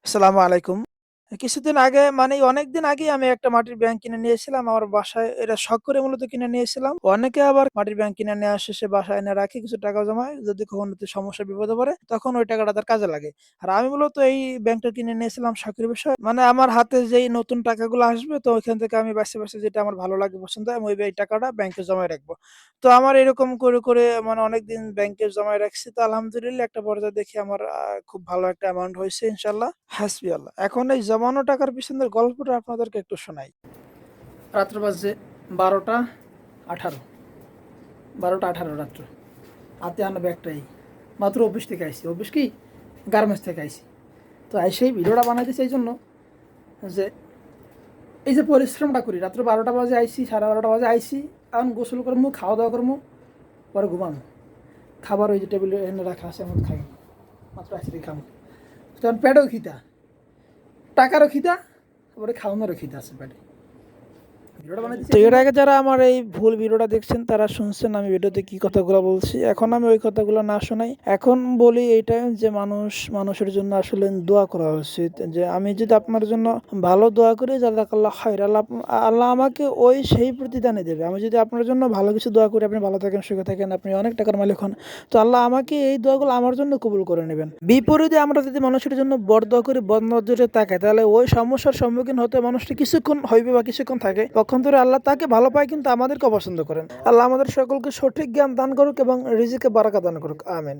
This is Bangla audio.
আসসালামু আলাইকুম। কিছুদিন আগে মানে অনেকদিন আগেই আমি একটা মাটির ব্যাংক কিনে নিয়েছিলাম। আমার বাসায় এটা শখ করে মূলত কিনে নিয়েছিলাম। অনেকে আবার মাটির ব্যাংক কিনে নেওয়ার শেষে বাসায় এনে রাখে, কিছু টাকা জমায়। যদি কখনো সমস্যায় বিপদে পড়ে তখন ওই টাকাটা তার কাজে লাগে। আর আমি মূলত এই ব্যাংকটা কিনে নিয়েছিলাম শখের বিষয়। মানে আমার হাতে যেই নতুন টাকাগুলো আসবে তো ওইখান থেকে আমি বাছে যেটা আমার ভালো লাগে, পছন্দ হয়, আমি এই টাকাটা ব্যাংকে জমায় রাখবো। তো আমার এরকম করে মানে অনেকদিন ব্যাংকে জমায় রাখছি। তো আলহামদুলিল্লাহ একটা পর্যায়ে দেখি আমার খুব ভালো একটা অ্যামাউন্ট হইছে ইনশাআল্লাহ। হাসবি আল্লাহ। এখন এই জমানো টাকার পিছনের গল্পটা আপনাদেরকে একটু শোনাই। রাত্র বাজে 12টা 18, 12টা 18 রাত্র। হাতে আনা ব্যাগটাই মাত্র অফিস থেকে আইসি। অফিস কি, গার্মেন্টস থেকে আইসি। তো আইসেই ভিডিওটা বানাইতেছি এই জন্য যে এই যে পরিশ্রমটা করি, রাত্র 12টা বাজে আইসি, 12:30 বাজে আইসি। এখন গোসল করবো, খাওয়া দাওয়া করবো, পরে ঘুমানো। খাবার ওই যে টেবিলে এনে রাখা আছে, এমন খাই মাত্র আইসি খাবো। তখন পেটেও খিদা, টাকারও খিদা, তারপরে খাওয়ানোরও খিদা আছে পেটে। তো এর আগে যারা আমার এই ভুল ভিডিওটা দেখছেন তারা শুনছেন আমি ভিডিওতে কি কথাগুলো বলছি। এখন আমি ওই কথাগুলো না শোনাই, এখন বলি এইটাই যে মানুষের জন্য আসলে দোয়া করা উচিত। যে আমি যদি আপনার জন্য ভালো দোয়া করি, জাযাকাল্লাহ খাইর, আল্লাহ আমাকে ওই সেই প্রতিদানে দেবে। আমি যদি আপনার জন্য ভালো কিছু দোয়া করি, আপনি ভালো থাকেন, সুখে থাকেন, আপনি অনেক টাকার মালিক হন, তো আল্লাহ আমাকে এই দোয়াগুলো আমার জন্য কবুল করে নেবেন। বিপরীতে আমরা যদি মানুষের জন্য বড় দোয়া করি, বদ নজরে তাকাই, তাহলে ওই সমস্যার সম্মুখীন হতে মানুষটি কিছুক্ষণ হইবে বা কিছুক্ষণ থাকে, পক্ষান্তরে আল্লাহ তাকে ভালো পায় কিন্তু আমাদেরকে অপছন্দ করেন। আল্লাহ আমাদের সকলকে সঠিক জ্ঞান দান করুক এবং রিজিকে বারাকা দান করুক। আমিন।